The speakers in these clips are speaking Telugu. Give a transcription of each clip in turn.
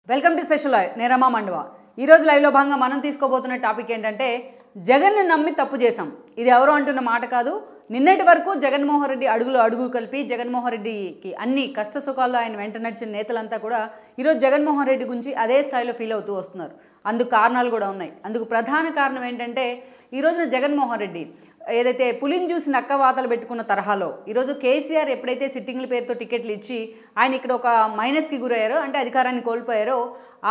వెల్కమ్ టు స్పెషల్ లైవ్ నేను రమా మండవ ఈ రోజు లైవ్ లో భాగంగా మనం తీసుకోబోతున్న టాపిక్ ఏంటంటే జగన్ ని నమ్మి తప్పు చేశాం ఇది ఎవరో అంటున్న మాట కాదు నిన్నటి వరకు జగన్మోహన్ రెడ్డి అడుగు కలిపి జగన్మోహన్ రెడ్డికి అన్ని కష్ట సుఖాల్లో ఆయన వెంట నడిచిన నేతలంతా కూడా ఈ రోజు జగన్మోహన్ రెడ్డి గురించి అదే స్థాయిలో ఫీల్ అవుతూ వస్తున్నారు అందుకు కారణాలు కూడా ఉన్నాయి అందుకు ప్రధాన కారణం ఏంటంటే ఈ రోజున జగన్మోహన్ రెడ్డి ఏదైతే పులిని చూసి నక్క వాతలు పెట్టుకున్న తరహాలో ఈరోజు కేసీఆర్ ఎప్పుడైతే సిట్టింగ్ల పేరుతో టికెట్లు ఇచ్చి ఆయన ఇక్కడ ఒక మైనస్కి గురయ్యారో అంటే అధికారాన్ని కోల్పోయారో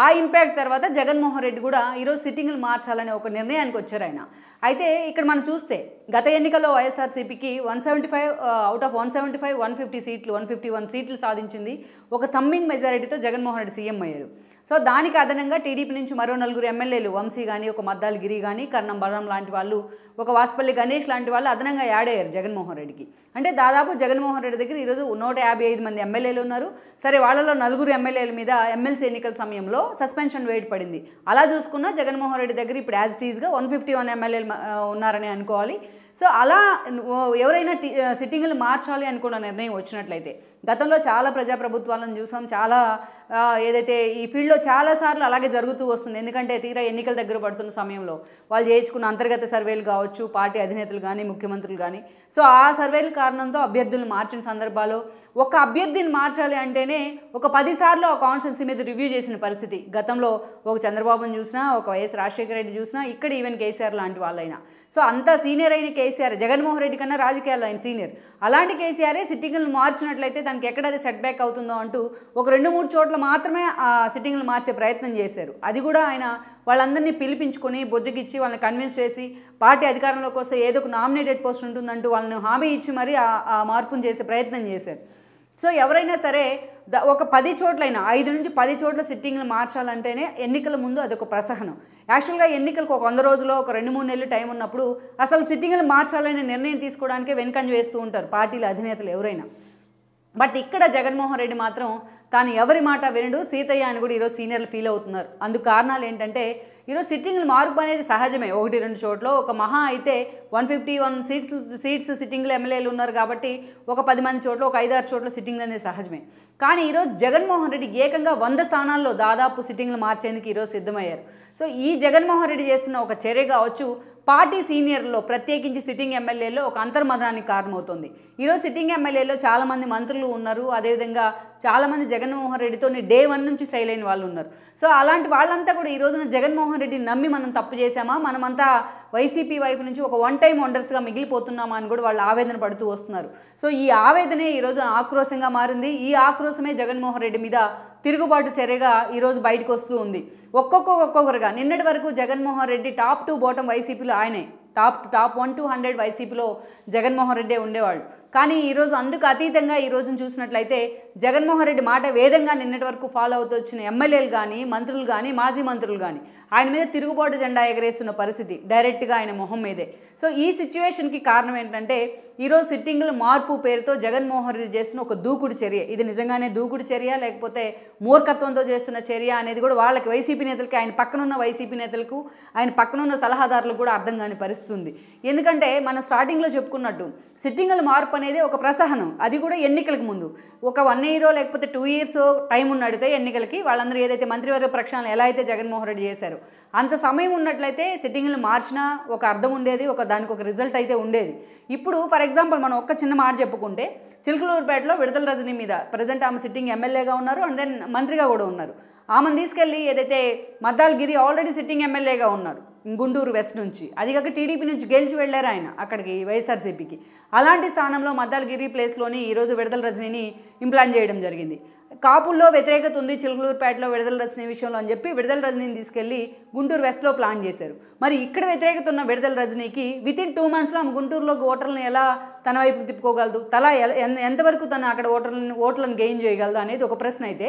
ఆ ఇంపాక్ట్ తర్వాత జగన్మోహన్ రెడ్డి కూడా ఈరోజు సిట్టింగ్లు మార్చాలనే ఒక నిర్ణయానికి వచ్చారు ఆయన అయితే ఇక్కడ మనం చూస్తే గత ఎన్నికల్లో వైఎస్ఆర్సీపీకి 175 అవుట్ ఆఫ్ 175 150 సీట్లు 151 సీట్లు సాధించింది ఒక థమ్మింగ్ మెజారిటీతో జగన్మోహన్ రెడ్డి సీఎం అయ్యారు సో దానికి అదనంగా టీడీపీ నుంచి మరో 4 ఎమ్మెల్యేలు వంశీ కానీ ఒక మద్దాలి గిరి కానీ కర్ణం బలరాం లాంటి వాళ్ళు ఒక వాసుపల్లి గణేష్ లాంటి వాళ్ళు అదనంగా యాడ్ అయ్యారు జగన్మోహన్ రెడ్డికి అంటే దాదాపు జగన్మోహన్ రెడ్డి దగ్గర ఈరోజు 155 మంది ఎమ్మెల్యేలు ఉన్నారు సరే వాళ్ళలో 4 ఎమ్మెల్యేల మీద ఎమ్మెల్సీ ఎన్నికల సమయంలో సస్పెన్షన్ వేట్ పడింది అలా చూసుకున్నా జగన్మోహన్ రెడ్డి దగ్గర ఇప్పుడు యాజ్ ఇట్ ఈజ్గా 151 ఎమ్మెల్యేలు ఉన్నారని అనుకోవాలి సో అలా ఎవరైనా సిట్టింగ్లు మార్చాలి అనుకున్న నిర్ణయం వచ్చినట్లయితే గతంలో చాలా ప్రజాప్రభుత్వాలను చూసాం చాలా ఏదైతే ఈ ఫీల్డ్లో చాలాసార్లు అలాగే జరుగుతూ వస్తుంది ఎందుకంటే తీరా ఎన్నికల దగ్గర పడుతున్న సమయంలో వాళ్ళు చేయించుకున్న అంతర్గత సర్వేలు కావచ్చు పార్టీ అధినేతలు కానీ ముఖ్యమంత్రులు కానీ సో ఆ సర్వేల కారణంతో అభ్యర్థులను మార్చిన సందర్భాలు ఒక అభ్యర్థిని మార్చాలి అంటేనే ఒక 10 సార్లు ఆ కాన్స్టిట్యున్సీ మీద రివ్యూ చేసిన పరిస్థితి గతంలో ఒక చంద్రబాబును చూసినా ఒక వైఎస్ రాజశేఖర రెడ్డి చూసినా ఇక్కడ ఈవెన్ కేసీఆర్ లాంటి వాళ్ళైనా సో అంత సీనియర్ అయిన కేసీఆర్ జగన్మోహన్ రెడ్డి కన్నా రాజకీయాల్లో ఆయన సీనియర్ అలాంటి కేసీఆరే సిట్టింగ్లు మార్చినట్లయితే దానికి ఎక్కడ అది సెట్ బ్యాక్ అవుతుందో అంటూ ఒక 2-3 చోట్ల మాత్రమే ఆ సిట్టింగ్లు మార్చే ప్రయత్నం చేశారు అది కూడా ఆయన వాళ్ళందరినీ పిలిపించుకొని బొజ్జగిచ్చి వాళ్ళని కన్విన్స్ చేసి పార్టీ అధికారంలోకి వస్తే ఏదో ఒక నామినేటెడ్ పోస్ట్ ఉంటుందంటూ వాళ్ళని హామీ ఇచ్చి మరీ ఆ మార్పును చేసే ప్రయత్నం చేశారు సో ఎవరైనా సరే ఒక 10 చోట్లైనా 5 నుంచి 10 చోట్ల సిట్టింగ్లు మార్చాలంటేనే ఎన్నికల ముందు అదొక ప్రసహనం యాక్చువల్గా ఎన్నికలకు ఒక 100 రోజుల్లో ఒక 2-3 నెలలు టైం ఉన్నప్పుడు అసలు సిట్టింగ్లు మార్చాలనే నిర్ణయం తీసుకోవడానికే వెనుకంజ వేస్తూ ఉంటారు పార్టీల అధినేతలు ఎవరైనా బట్ ఇక్కడ జగన్మోహన్ రెడ్డి మాత్రం తాను ఎవరి మాట వినడు సీతయ్య అని కూడా ఈరోజు సీనియర్లు ఫీల్ అవుతున్నారు అందుకు కారణాలు ఏంటంటే ఈరోజు సిట్టింగ్లు మార్పు అనేది సహజమే 1-2 చోట్ల ఒక మహా అయితే 151 సీట్స్ సిట్టింగ్లు ఎమ్మెల్యేలు ఉన్నారు కాబట్టి ఒక 10 మంది చోట్ల ఒక 5-6 చోట్ల సిట్టింగ్లు అనేది సహజమే కానీ ఈరోజు జగన్మోహన్ రెడ్డి ఏకంగా 100 స్థానాల్లో దాదాపు సిట్టింగ్లు మార్చేందుకు ఈరోజు సిద్ధమయ్యారు సో ఈ జగన్మోహన్ రెడ్డి చేస్తున్న ఒక చర్య కావచ్చు పార్టీ సీనియర్లో ప్రత్యేకించి సిట్టింగ్ ఎమ్మెల్యేలో ఒక అంతర్మదనానికి కారణమవుతుంది ఈరోజు సిట్టింగ్ ఎమ్మెల్యేలో చాలామంది మంత్రులు ఉన్నారు అదేవిధంగా చాలామంది జగన్మోహన్ రెడ్డితో డే 1 నుంచి సైల్ అయిన వాళ్ళు ఉన్నారు సో అలాంటి వాళ్ళంతా కూడా ఈ రోజున జగన్మోహన్ రెడ్డిని నమ్మి మనం తప్పు చేశామా మనమంతా వైసీపీ వైపు నుంచి ఒక వన్ టైం వండర్స్గా మిగిలిపోతున్నామా అని కూడా వాళ్ళు ఆవేదన పడుతూ వస్తున్నారు సో ఈ ఆవేదనే ఈరోజు ఆక్రోశంగా మారింది ఈ ఆక్రోశమే జగన్మోహన్ రెడ్డి మీద తిరుగుబాటు చర్యగా ఈరోజు బయటకు వస్తూ ఉంది ఒక్కొక్కరుగా నిన్నటి వరకు Jaganmohan Reddy top to bottom వైసీపీలో ఆయనే టాప్ 1 to 100 వైసీపీలో జగన్మోహన్ రెడ్డి ఉండేవాళ్ళు కానీ ఈరోజు అందుకు అతీతంగా ఈ రోజును చూసినట్లయితే జగన్మోహన్ రెడ్డి మాట వేదంగా నిన్నటి వరకు ఫాలో అవుతూ వచ్చిన ఎమ్మెల్యేలు కానీ మంత్రులు కానీ మాజీ మంత్రులు కానీ ఆయన మీద తిరుగుబాటు జెండా ఎగరేస్తున్న పరిస్థితి డైరెక్ట్గా ఆయన మొహం మీదే సో ఈ సిచ్యువేషన్కి కారణం ఏంటంటే ఈరోజు సిట్టింగ్ల మార్పు పేరుతో జగన్మోహన్ రెడ్డి చేస్తున్న ఒక దూకుడు చర్య ఇది నిజంగానే దూకుడు చర్య లేకపోతే మూర్ఖత్వంతో చేస్తున్న చర్య అనేది కూడా వాళ్ళకి వైసీపీ నేతలకి ఆయన పక్కనున్న వైసీపీ నేతలకు ఆయన పక్కనున్న సలహాదారులకు కూడా అర్థం కాని పరిస్థితి ఉంది ఎందుకంటే మనం స్టార్టింగ్లో చెప్పుకున్నట్టు సిట్టింగ్ల మార్పు అనేది ఒక ప్రసహనం అది కూడా ఎన్నికలకు ముందు ఒక 1 year లేకపోతే 2 years టైం ఉన్నడితే ఎన్నికలకి వాళ్ళందరూ ఏదైతే మంత్రివర్గ ప్రక్షాళన ఎలా అయితే జగన్మోహన్ రెడ్డి చేశారు అంత సమయం ఉన్నట్లయితే సిట్టింగ్లు మార్చినా ఒక అర్థం ఉండేది దానికి ఒక రిజల్ట్ అయితే ఉండేది ఇప్పుడు ఫర్ ఎగ్జాంపుల్ మనం ఒక్క చిన్న మాట చెప్పుకుంటే చిలకలూరుపేటలో విడుదల రజనీ మీద ప్రజెంట్ ఆమె సిట్టింగ్ ఎమ్మెల్యేగా ఉన్నారు అండ్ దెన్ మంత్రిగా కూడా ఉన్నారు ఆమెను తీసుకెళ్ళి ఏదైతే మద్దాల్ గిరి ఆల్రెడీ సిట్టింగ్ ఎమ్మెల్యేగా ఉన్నారు గుంటూరు వెస్ట్ నుంచి అది కాక టీడీపీ నుంచి గెలిచి వెళ్ళారు ఆయన అక్కడికి వైఎస్ఆర్సీపీకి అలాంటి స్థానంలో మద్దాల్ గిరి ప్లేస్లోని ఈరోజు విడుదల రజనీని ఇంప్లాంట్ చేయడం జరిగింది కాపుల్లో వ్యతిరేకత ఉంది చిలకలూరుపేటలో విడుదల రజనీ విషయంలో అని చెప్పి విడుదల రజనీని తీసుకెళ్లి గుంటూరు వెస్ట్లో ప్లాన్ చేశారు మరి ఇక్కడ వ్యతిరేకత ఉన్న విడుదల రజనీకి వితిన్ 2 monthsలో ఆమె గుంటూరులోకి ఓటర్లను ఎలా తన వైపు తిప్పుకోగలదు ఎంతవరకు తను అక్కడ ఓట్లను గెయిన్ చేయగలదు అనేది ఒక ప్రశ్న అయితే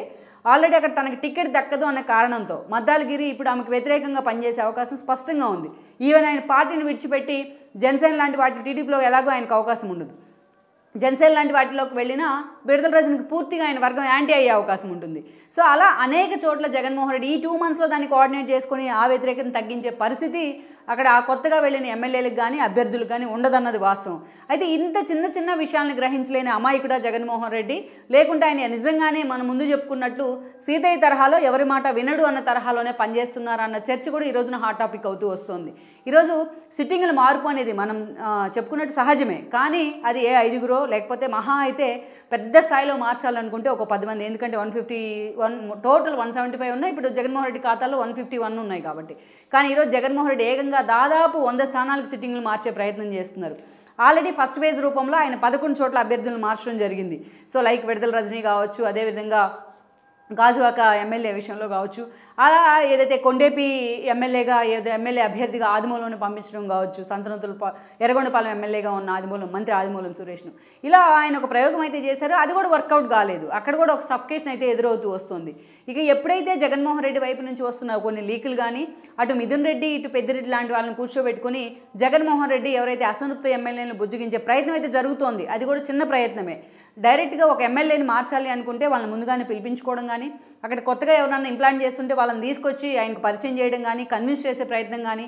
ఆల్రెడీ అక్కడ తనకి టికెట్ దక్కదు అన్న కారణంతో మద్దాలగిరి ఇప్పుడు ఆమెకు వ్యతిరేకంగా పనిచేసే అవకాశం స్పష్టంగా ఉంది ఈవెన్ ఆయన పార్టీని విడిచిపెట్టి జనసేన లాంటి వాటి టీడీపీలో ఎలాగో ఆయనకు అవకాశం ఉండదు జనసేన లాంటి వాటిలోకి వెళ్ళినా విడుదల రజనికి పూర్తిగా ఆయన వర్గం యాంటీ అయ్యే అవకాశం ఉంటుంది. సో అలా అనేక చోట్ల జగన్మోహన్ రెడ్డి ఈ 2 monthsలో దాన్ని కోఆర్డినేట్ చేసుకొని ఆ వ్యతిరేకతను తగ్గించే పరిస్థితి అక్కడ ఆ కొత్తగా వెళ్ళిన ఎమ్మెల్యేలకు కానీ అభ్యర్థులకు కానీ ఉండదన్నది వాస్తవం. అయితే ఇంత చిన్న చిన్న విషయాలను గ్రహించలేని అమాయకుడా జగన్మోహన్ రెడ్డి, లేకుంటే ఆయన నిజంగానే మనం ముందు చెప్పుకున్నట్లు సీతయ్య తరహాలో ఎవరి మాట వినడు అన్న తరహాలోనే పనిచేస్తున్నారన్న చర్చ కూడా ఈ రోజున హాట్ టాపిక్ అవుతూ వస్తుంది. ఈరోజు సిట్టింగ్ల మార్పు అనేది మనం చెప్పుకున్నట్టు సహజమే, కానీ అది ఏ 5గురో లేకపోతే మహా అయితే పెద్ద స్థాయిలో మార్చాలనుకుంటే ఒక 10 మంది, ఎందుకంటే 151 టోటల్ 175 ఉన్నాయి. ఇప్పుడు జగన్మోహన్ రెడ్డి ఖాతాలో 151 ఉన్నాయి కాబట్టి. కానీ ఈరోజు జగన్మోహన్ రెడ్డి ఏకంగా దాదాపు 100 స్థానాలకు సిట్టింగ్లు మార్చే ప్రయత్నం చేస్తున్నారు. ఆల్రెడీ ఫస్ట్ ఫేజ్ రూపంలో ఆయన 11 చోట్ల అభ్యర్థులను మార్చడం జరిగింది. సో లైక్ విడుదల రజనీ కావచ్చు, అదేవిధంగా గాజువాక ఎమ్మెల్యే విషయంలో కావచ్చు, అలా ఏదైతే కొండేపి ఎమ్మెల్యేగా ఎమ్మెల్యే అభ్యర్థిగా ఆదిమూలంను పంపించడం కావచ్చు, సంతనూతుల ఎర్రగొండపాలెం ఎమ్మెల్యేగా ఉన్న మంత్రి ఆదిమూలం సురేష్ను ఇలా ఆయన ఒక ప్రయోగం అయితే చేశారో అది కూడా వర్కౌట్ కాలేదు. అక్కడ కూడా ఒక సఫికేషన్ అయితే ఎదురవుతూ వస్తుంది. ఇక ఎప్పుడైతే జగన్మోహన్ రెడ్డి వైపు నుంచి వస్తున్న కొన్ని లీకులు కానీ అటు మిథున్ రెడ్డి ఇటు పెద్దిరెడ్డి లాంటి వాళ్ళని కూర్చోబెట్టుకుని జగన్మోహన్ రెడ్డి ఎవరైతే అసంతృప్త ఎమ్మెల్యేలను బుజ్జగించే ప్రయత్నం అయితే జరుగుతోంది, అది కూడా చిన్న ప్రయత్నమే. డైరెక్ట్గా ఒక ఎమ్మెల్యేని మార్చాలి అనుకుంటే వాళ్ళని ముందుగానే పిలిపించుకోవడం కానీ, అక్కడ కొత్తగా ఎవరన్నా ఇంప్లాంట్ చేస్తుంటే వాళ్ళని తీసుకొచ్చి ఆయనకు పరిచయం చేయడం కానీ, కన్విన్స్ చేసే ప్రయత్నం కానీ,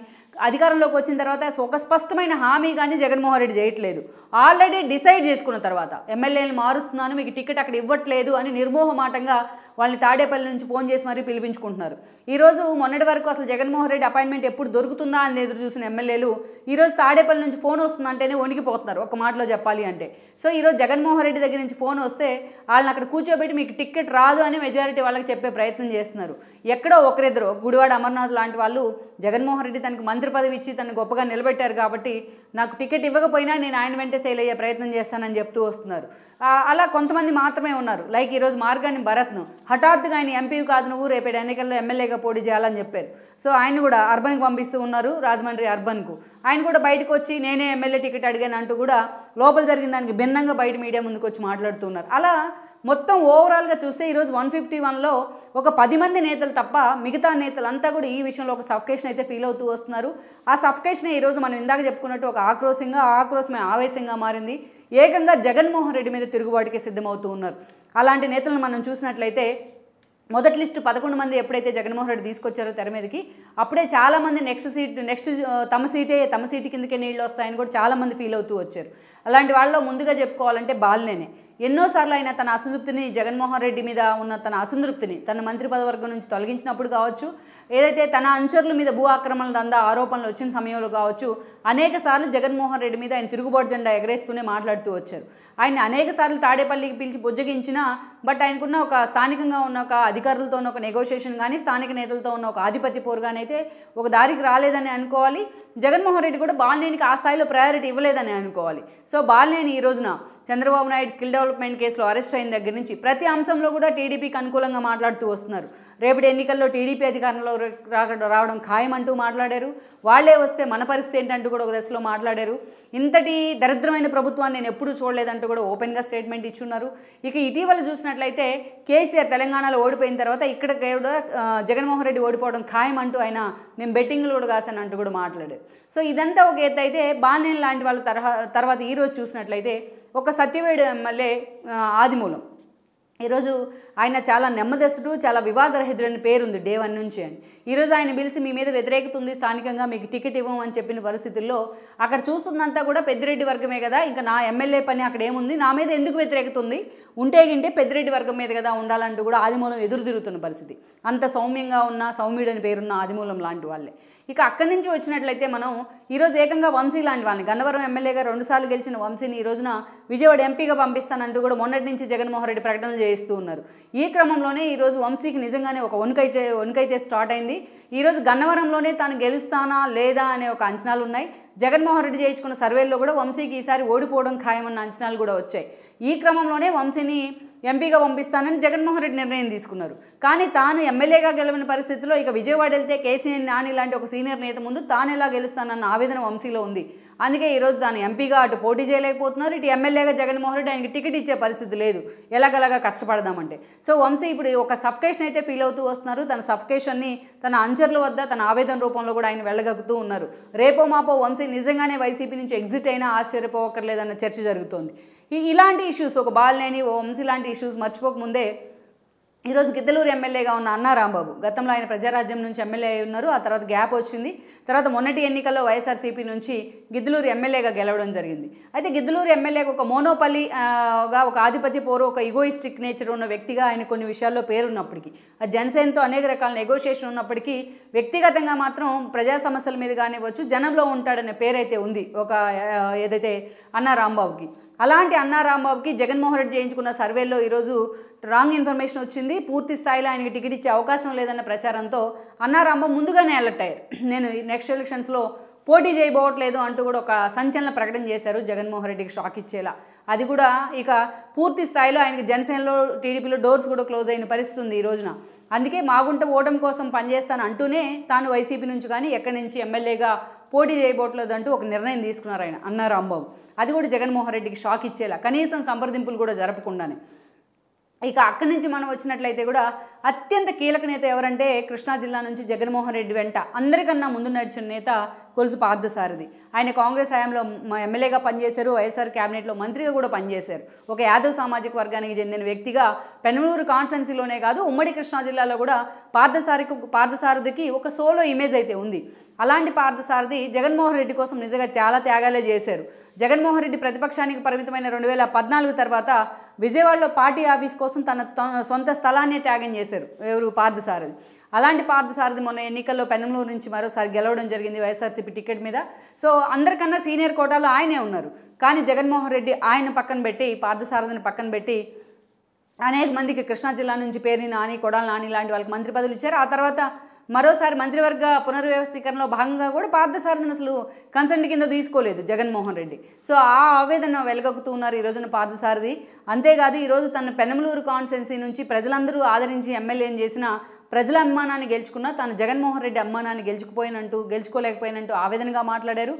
అధికారంలోకి వచ్చిన తర్వాత ఒక స్పష్టమైన హామీ కానీ జగన్మోహన్ రెడ్డి చేయట్లేదు. ఆల్రెడీ డిసైడ్ చేసుకున్న తర్వాత ఎమ్మెల్యేని మారుస్తున్నాను, మీకు టికెట్ అక్కడ ఇవ్వట్లేదు అని నిర్మోహమాటంగా వాళ్ళని తాడేపల్లి నుంచి ఫోన్ చేసి మరీ పిలిపించుకుంటున్నారు. ఈరోజు మొన్నటి వరకు అసలు జగన్మోహన్ రెడ్డి అపాయింట్మెంట్ ఎప్పుడు దొరుకుతుందా అని ఎదురు చూసిన ఎమ్మెల్యేలు ఈరోజు తాడేపల్లి నుంచి ఫోన్ వస్తుందంటేనే వణికిపోతున్నారు, ఒక మాటలో చెప్పాలి అంటే. సో ఈరోజు జగన్మోహన్ రెడ్డి దగ్గర నుంచి ఫోన్ వస్తే వాళ్ళని అక్కడ కూర్చోబెట్టి మీకు టికెట్ రాదు అని మెజారిటీ వాళ్ళకి చెప్పే ప్రయత్నం చేస్తున్నారు. ఎక్కడో ఒకరిద్దరు, గుడివాడ అమర్నాథ్ లాంటి వాళ్ళు జగన్మోహన్ రెడ్డి తనకి మంత్రి పదవి ఇచ్చి తనను గొప్పగా నిలబెట్టారు కాబట్టి నాకు టికెట్ ఇవ్వకపోయినా నేను ఆయన వెంటే సేల్ అయ్యే ప్రయత్నం చేస్తానని చెప్తూ వస్తున్నారు. అలా కొంతమంది మాత్రమే ఉన్నారు. లైక్ ఈరోజు మార్గాని భరత్ను హఠాత్తుగా ఆయన ఎంపీ కాదు నువ్వు రేపటి ఎన్నికల్లో ఎమ్మెల్యేగా పోటీ చేయాలని చెప్పారు. సో ఆయన కూడా అర్బన్కి పంపిస్తూ ఉన్నారు, రాజమండ్రి అర్బన్కు. ఆయన కూడా బయటకు వచ్చి నేనే ఎమ్మెల్యే టికెట్ అడిగాను అంటూ కూడా లోపల జరిగిన దానికి భిన్నంగా బయట మీడియా ముందుకు వచ్చి మాట్లాడుతున్నారు. అలా మొత్తం ఓవరాల్గా చూస్తే ఈరోజు 151లో ఒక 10 మంది నేతలు తప్ప మిగతా నేతలంతా కూడా ఈ విషయంలో ఒక సఫికేషన్ అయితే ఫీల్ అవుతూ వస్తున్నారు. ఆ సఫికేషనే ఈరోజు మనం ఇందాక చెప్పుకున్నట్టు ఒక ఆక్రోశమే ఆవేశంగా మారింది. ఏకంగా జగన్మోహన్ రెడ్డి మీద తిరుగుబాటుకే సిద్ధమవుతూ ఉన్నారు. అలాంటి నేతలను మనం చూసినట్లయితే మొదటి లిస్టు 11 మంది ఎప్పుడైతే జగన్మోహన్ రెడ్డి తీసుకొచ్చారో తెర మీదకి, అప్పుడే చాలామంది నెక్స్ట్ తమ సీటు కిందకే నీళ్ళు వస్తాయని కూడా చాలామంది ఫీల్ అవుతూ వచ్చారు. అలాంటి వాళ్ళలో ముందుగా చెప్పుకోవాలంటే బాలినేనే. ఎన్నోసార్లు ఆయన తన అసంతృప్తిని జగన్మోహన్ రెడ్డి మీద ఉన్న తన అసంతృప్తిని తన మంత్రి పదవర్గం నుంచి తొలగించినప్పుడు కావచ్చు, ఏదైతే తన అనుచరుల మీద భూ ఆక్రమణల దందా ఆరోపణలు వచ్చిన సమయంలో కావచ్చు, అనేక సార్లు జగన్మోహన్ రెడ్డి మీద ఆయన తిరుగుబాటు జెండా ఎగరేస్తూనే మాట్లాడుతూ వచ్చారు. ఆయన అనేక సార్లు తాడేపల్లికి పిలిచి బుజ్జగించినా బట్ ఆయనకున్న ఒక స్థానికంగా ఉన్న ఒక అధికారులతో ఉన్న ఒక నెగోషియేషన్ కానీ స్థానిక నేతలతో ఉన్న ఒక ఆధిపత్య పోరుగానైతే ఒక దారికి రాలేదని అనుకోవాలి. జగన్మోహన్ రెడ్డి కూడా బాలినేనికి ఆ స్థాయిలో ప్రయారిటీ ఇవ్వలేదని అనుకోవాలి. సో బాలినేని ఈ రోజున చంద్రబాబు నాయుడు స్కిల్ డెవలప్మెంట్ కేసులో అరెస్ట్ అయిన దగ్గర నుంచి ప్రతి అంశంలో కూడా టీడీపీకి అనుకూలంగా మాట్లాడుతూ వస్తున్నారు. రేపటి ఎన్నికల్లో టీడీపీ అధికారంలో రావడం ఖాయమంటూ మాట్లాడారు. వాళ్లే వస్తే మన పరిస్థితి ఏంటంటూ కూడా ఒక దశలో మాట్లాడారు. ఇంతటి దరిద్రమైన ప్రభుత్వాన్ని నేను ఎప్పుడూ చూడలేదంటూ కూడా ఓపెన్గా స్టేట్మెంట్ ఇచ్చున్నారు. ఇక ఇటీవల చూసినట్లయితే కేసీఆర్ తెలంగాణలో ఓడిపోయిన తర్వాత ఇక్కడ కూడా జగన్మోహన్ రెడ్డి ఓడిపోవడం ఖాయమంటూ ఆయన నేను బెట్టింగ్లు కూడా కాశాను అంటూ కూడా మాట్లాడారు. సో ఇదంతా ఒక ఎత్తు అయితే బాలినేని లాంటి వాళ్ళ తర్వాత ఈరోజు చూసినట్లయితే ఒక సత్యవేడు ఎమ్మెల్యే ఆదిమూలం ఈరోజు ఆయన చాలా నెమ్మదస్తుడు, చాలా వివాదరహితుడని పేరుంది డే 1 నుంచి అని. ఈరోజు ఆయన పిలిచి మీ మీద వ్యతిరేకత ఉంది, స్థానికంగా మీకు టికెట్ ఇవ్వమని చెప్పిన పరిస్థితుల్లో అక్కడ చూస్తుందంతా కూడా పెద్దిరెడ్డి వర్గమే కదా, ఇంకా నా ఎమ్మెల్యే పని అక్కడ ఏముంది, నా మీద ఎందుకు వ్యతిరేకత ఉంది, ఉంటే గింటే పెద్దిరెడ్డి వర్గం మీద కదా ఉండాలంటూ కూడా ఆదిమూలం ఎదురు తిరుగుతున్న పరిస్థితి. అంత సౌమ్యంగా ఉన్న సౌమ్యుడని పేరున్న ఆదిమూలం లాంటి వాళ్ళే. ఇక అక్కడి నుంచి వచ్చినట్లయితే మనం ఈరోజు ఏకంగా వంశీ లాంటి వాళ్ళని, గన్నవరం ఎమ్మెల్యేగా 2 సార్లు గెలిచిన వంశీని ఈ రోజున విజయవాడ ఎంపీగా పంపిస్తానంటూ కూడా మొన్నటి నుంచి జగన్మోహన్ రెడ్డి ప్రకటనలు చేస్తూ ఉన్నారు. ఈ క్రమంలోనే ఈరోజు వంశీకి నిజంగానే ఒక వణుకైతే స్టార్ట్ అయింది. ఈరోజు గన్నవరంలోనే తాను గెలుస్తానా లేదా అనే ఒక అంచనాలు ఉన్నాయి. జగన్మోహన్ రెడ్డి చేయించుకున్న సర్వేల్లో కూడా వంశీకి ఈసారి ఓడిపోవడం ఖాయమన్న అంచనాలు కూడా వచ్చాయి. ఈ క్రమంలోనే వంశీని ఎంపీగా పంపిస్తానని జగన్మోహన్ రెడ్డి నిర్ణయం తీసుకున్నారు. కానీ తాను ఎమ్మెల్యేగా గెలవని పరిస్థితిలో ఇక విజయవాడ వెళ్తే కేసీఆర్ నాని లాంటి ఒక సీనియర్ నేత ముందు తాను ఎలా గెలుస్తానన్న ఆవేదన వంశీలో ఉంది. అందుకే ఈరోజు తాను ఎంపీగా అటు పోటీ చేయలేకపోతున్నారు, ఇటు ఎమ్మెల్యేగా జగన్మోహన్ రెడ్డి ఆయనకి టికెట్ ఇచ్చే పరిస్థితి లేదు, ఎలాగలాగా కష్టపడదామంటే. సో వంశీ ఇప్పుడు ఒక సఫకేషన్ అయితే ఫీల్ అవుతూ వస్తున్నారు. తన సఫకేషన్ని తన అనుచరుల వద్ద తన ఆవేదన రూపంలో కూడా ఆయన వెళ్ళగలుగుతూ ఉన్నారు. రేపో మాపో వంశీ నిజంగానే వైసీపీ నుంచి ఎగ్జిట్ అయినా ఆశ్చర్యపోవక్కర్లేదన్న చర్చ జరుగుతోంది. ఇలాంటి ఇష్యూస్, ఒక బాలినేని వంశీ లాంటి ఇష్యూస్ మర్చిపోకముందే ఈరోజు గిద్దలూరు ఎమ్మెల్యేగా ఉన్న అన్నా రాంబాబు, గతంలో ఆయన ప్రజారాజ్యం నుంచి ఎమ్మెల్యే అయి ఉన్నారు. ఆ తర్వాత గ్యాప్ వచ్చింది. తర్వాత మొన్నటి ఎన్నికల్లో వైఎస్ఆర్సీపీ నుంచి గిద్దలూరు ఎమ్మెల్యేగా గెలవడం జరిగింది. అయితే గిద్దలూరు ఎమ్మెల్యేగా ఒక మోనోపల్లీగా, ఒక ఆధిపత్య పోరు, ఒక ఈగోయిస్టిక్ నేచర్ ఉన్న వ్యక్తిగా ఆయన కొన్ని విషయాల్లో పేరున్నప్పటికీ, ఆ జనసేనతో అనేక రకాల నెగోషియేషన్ ఉన్నప్పటికీ వ్యక్తిగతంగా మాత్రం ప్రజా సమస్యల మీద కానివ్వచ్చు జనంలో ఉంటాడనే పేరైతే ఉంది ఒక ఏదైతే అన్నా రాంబాబుకి. అలాంటి అన్నా రాంబాబుకి జగన్మోహన్ రెడ్డి చేయించుకున్న సర్వేల్లో ఈరోజు రాంగ్ ఇన్ఫర్మేషన్ వచ్చింది. పూర్తి స్థాయిలో ఆయనకి టికెట్ ఇచ్చే అవకాశం లేదన్న ప్రచారంతో అన్నా రాంబాబు ముందుగానే అలర్ట్ అయ్యారు. నేను నెక్స్ట్ ఎలక్షన్స్లో పోటీ చేయబోవట్లేదు అంటూ కూడా ఒక సంచలన ప్రకటన చేశారు, జగన్మోహన్ రెడ్డికి షాక్ ఇచ్చేలా. అది కూడా ఇక పూర్తి స్థాయిలో ఆయనకి జనసేనలో టీడీపీలో డోర్స్ కూడా క్లోజ్ అయిన పరిస్థితి ఉంది ఈ రోజున. అందుకే మాగుంట ఓటమి కోసం పనిచేస్తాను అంటూనే తాను వైసీపీ నుంచి కానీ ఎక్కడి నుంచి ఎమ్మెల్యేగా పోటీ చేయబోట్లేదు అంటూ ఒక నిర్ణయం తీసుకున్నారు ఆయన అన్నా రాంబాబు. అది కూడా జగన్మోహన్ రెడ్డికి షాక్ ఇచ్చేలా, కనీసం సంప్రదింపులు కూడా జరపకుండానే. ఇక అక్కడి నుంచి మనం వచ్చినట్లయితే కూడా అత్యంత కీలక నేత ఎవరంటే కృష్ణా జిల్లా నుంచి జగన్మోహన్ రెడ్డి వెంట అందరికన్నా ముందు నడిచిన నేత కొలుసు పార్థసారథి. ఆయన కాంగ్రెస్ హయాంలో ఎమ్మెల్యేగా పనిచేశారు, వైఎస్ఆర్ క్యాబినెట్లో మంత్రిగా కూడా పనిచేశారు. ఒక యాదవ్ సామాజిక వర్గానికి చెందిన వ్యక్తిగా పెనమలూరు కాన్స్టిట్యున్సీలోనే కాదు ఉమ్మడి కృష్ణా జిల్లాలో కూడా పార్థసారథికి ఒక సోలో ఇమేజ్ అయితే ఉంది. అలాంటి పార్థసారథి జగన్మోహన్ రెడ్డి కోసం నిజంగా చాలా త్యాగాలే చేశారు. జగన్మోహన్ రెడ్డి ప్రతిపక్షానికి పరిమితమైన 2014 తర్వాత విజయవాడలో పార్టీ ఆఫీస్ కోసం తన సొంత స్థలాన్నే త్యాగం చేశారు ఎవరు, పార్థసారథి. అలాంటి పార్థసారథి మొన్న ఎన్నికల్లో పెనమలూరు నుంచి మరోసారి గెలవడం జరిగింది వైఎస్ఆర్సీపీ టికెట్ మీద. సో అందరికన్నా సీనియర్ కోటాలో ఆయనే ఉన్నారు. కానీ జగన్మోహన్ రెడ్డి ఆయన పక్కన పెట్టి, పార్థసారథిని పక్కన పెట్టి అనేక మందికి కృష్ణా జిల్లా నుంచి పేరుని నాని, కొడాలి నాని లాంటి వాళ్ళకి మంత్రి పదవులు ఇచ్చారు. ఆ తర్వాత మరోసారి మంత్రివర్గ పునర్వ్యవస్థీకరణలో భాగంగా కూడా పార్థసారథిని అసలు కన్సెంట్ కింద తీసుకోలేదు జగన్మోహన్ రెడ్డి. సో ఆ ఆవేదన వెలగక్కుతూ ఉన్నారు ఈ రోజున పార్థసారథి. అంతేకాదు ఈరోజు తన పెనమలూరు కాన్స్టిట్యున్సీ నుంచి ప్రజలందరూ ఆదరించి ఎమ్మెల్యేని చేసిన ప్రజల అభిమానాన్ని గెలుచుకున్న తాను జగన్మోహన్ రెడ్డి అభిమానాన్ని గెలుచుకోలేకపోయినంటూ ఆవేదనగా మాట్లాడారు.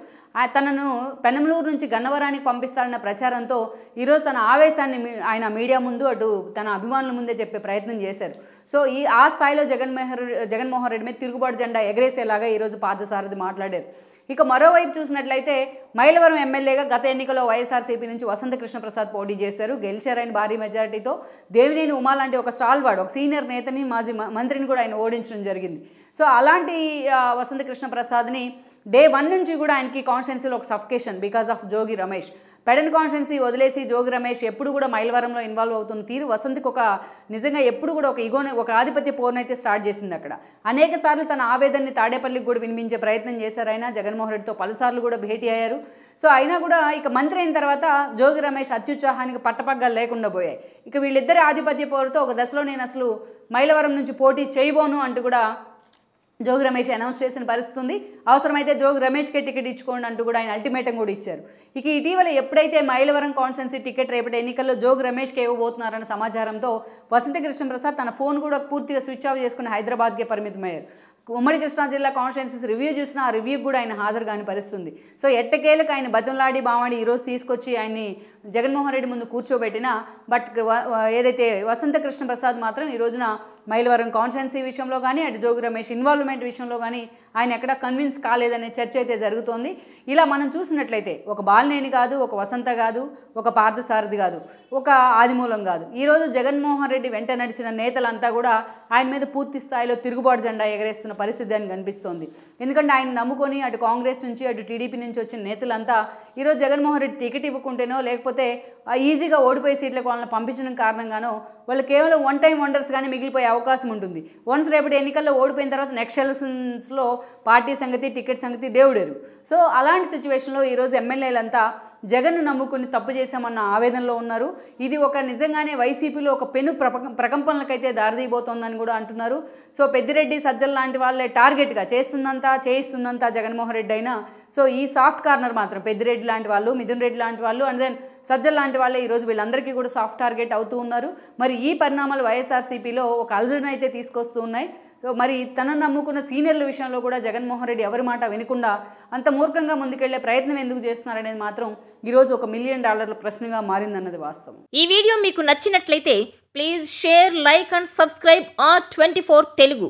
తనను పెనమలూరు నుంచి గన్నవరానికి పంపిస్తారన్న ప్రచారంతో ఈరోజు తన ఆవేశాన్ని ఆయన మీడియా ముందు అటు తన అభిమానుల ముందే చెప్పే ప్రయత్నం చేశారు. సో ఆ స్థాయిలో జగన్మోహన్ రెడ్డి మీద తిరుగుబాటు జెండా ఎగరేసేలాగా ఈరోజు పార్థసారథి మాట్లాడారు. ఇక మరోవైపు చూసినట్లయితే మైలవరం ఎమ్మెల్యేగా గత ఎన్నికల్లో వైఎస్ఆర్సీపీ నుంచి వసంత కృష్ణప్రసాద్ పోటీ చేశారు, గెలిచారైన భారీ మెజారిటీతో. దేవినేని ఉమా లాంటి ఒక స్టాల్వార్డ్, ఒక సీనియర్ నేతని, మాజీ మంత్రిని కూడా ఆయన ఓడించడం జరిగింది. సో అలాంటి వసంత కృష్ణప్రసాద్ని డే 1 నుంచి కూడా ఆయనకి కాన్స్టిట్యున్సీలో ఒక suffocation because of Jogi Ramesh. Pedana constituency వదిలేసి జోగి రమేష్ ఎప్పుడు కూడా మైలవరంలో ఇన్వాల్వ్ అవుతున్న తీరు వసంత్కి ఒక నిజంగా ఎప్పుడు కూడా ఒక ఆధిపత్య పోరునైతే స్టార్ట్ చేసింది అక్కడ. అనేక సార్లు తన ఆవేదనని తాడేపల్లికి కూడా వినిపించే ప్రయత్నం చేశారు ఆయన. జగన్మోహన్ రెడ్డితో పలుసార్లు కూడా భేటీ అయ్యారు. సో అయినా కూడా ఇక మంత్రి అయిన తర్వాత జోగి రమేష్ అత్యుత్సాహానికి పట్టపగ్గాలు లేకుండా పోయాయి. ఇక వీళ్ళిద్దరి ఆధిపత్య పోరుతో ఒక దశలో నేను అసలు మైలవరం నుంచి పోటీ చేయబోను అంటూ కూడా జోగి రమేష్ అనౌన్స్ చేసిన పరిస్థితి ఉంది. అవసరమైతే జోగి రమేష్కే టికెట్ ఇచ్చుకోండి అంటూ కూడా ఆయన అల్టిమేటం కూడా ఇచ్చారు. ఇక ఇటీవల ఎప్పుడైతే మైలవరం కాన్స్టిట్యున్సీ టికెట్ రేపటి ఎన్నికల్లో జోగి రమేష్కి ఇవ్వబోతున్నారన్న సమాచారంతో వసంత కృష్ణప్రసాద్ తన ఫోన్ కూడా పూర్తిగా స్విచ్ ఆఫ్ చేసుకుని హైదరాబాద్కే పరిమితమయ్యారు. ఉమ్మడి కృష్ణా జిల్లా కాన్స్టిట్యున్సీస్ రివ్యూ చూసినా ఆ రివ్యూకి కూడా ఆయన హాజరు కాని పరిస్థితుంది. సో ఎట్టకేలకు ఆయన బతంలాడి బావాడి ఈరోజు తీసుకొచ్చి ఆయన్ని జగన్మోహన్ రెడ్డి ముందు కూర్చోబెట్టినా బట్ ఏదైతే వసంత కృష్ణప్రసాద్ మాత్రం ఈ రోజున మైలవరం కాన్స్టిట్యున్సీ విషయంలో కానీ అటు జోగి రమేష్ ఇన్వాల్వ్మెంట్ విషయంలో కానీ ఆయన ఎక్కడ కన్విన్స్ కాలేదనే చర్చ అయితే జరుగుతోంది. ఇలా మనం చూసినట్లయితే ఒక బాలినేని కాదు, ఒక వసంత కాదు, ఒక పార్థసారథి కాదు, ఒక ఆదిమూలం కాదు, ఈరోజు జగన్మోహన్ రెడ్డి వెంట నడిచిన నేతలంతా కూడా ఆయన మీద పూర్తి స్థాయిలో తిరుగుబాటు జెండా ఎగరేస్తున్న పరిస్థితి అని కనిపిస్తోంది. ఎందుకంటే ఆయన నమ్ముకొని అటు కాంగ్రెస్ నుంచి అటు టీడీపీ నుంచి వచ్చిన నేతలంతా ఈరోజు జగన్మోహన్ రెడ్డి టికెట్ ఇవ్వకుంటేనో లేకపోతే ఈజీగా ఓడిపోయే సీట్లకు వాళ్ళని పంపించడం కారణంగానో వాళ్ళు కేవలం 1 టైం వండర్స్ కానీ మిగిలిపోయే అవకాశం ఉంటుంది. వన్స్ రేపటి ఎన్నికల్లో ఓడిపోయిన తర్వాత నెక్స్ట్ ఎలక్షన్స్లో పార్టీ సంగతి టికెట్ సంగతి దేవుడేరు. సో అలాంటి సిచ్యువేషన్లో ఈరోజు ఎమ్మెల్యేలంతా జగన్ను నమ్ముకుని తప్పు చేశామన్న ఆవేదనలో ఉన్నారు. ఇది ఒక నిజంగానే వైసీపీలో ఒక పెను ప్రకంపనలకైతే దారితీయబోతోందని కూడా అంటున్నారు. సో పెద్దిరెడ్డి సజ్జల లాంటి వాళ్ళే టార్గెట్గా చేయిస్తుందంతా జగన్మోహన్ రెడ్డి అయినా సో ఈ సాఫ్ట్ కార్నర్ మాత్రం పెద్దిరెడ్డి లాంటి వాళ్ళు, మిథున్ రెడ్డి లాంటి వాళ్ళు, అండ్ దెన్ సజ్జల్ లాంటి వాళ్ళే ఈరోజు వీళ్ళందరికీ కూడా సాఫ్ట్ టార్గెట్ అవుతూ ఉన్నారు. మరి ఈ పరిణామాలు వైఎస్ఆర్సీపీలో ఒక అలజడిని అయితే తీసుకొస్తూ ఉన్నాయి. సో మరి తనను నమ్ముకున్న సీనియర్ల విషయంలో కూడా జగన్మోహన్ రెడ్డి ఎవరి మాట వినకుండా అంత మూర్ఖంగా ముందుకెళ్లే ప్రయత్నం ఎందుకు చేస్తున్నారనేది మాత్రం ఈరోజు $1 మిలియన్ ప్రశ్నగా మారిందన్నది వాస్తవం. ఈ వీడియో మీకు నచ్చినట్లయితే please share, like and subscribe R24 Telugu.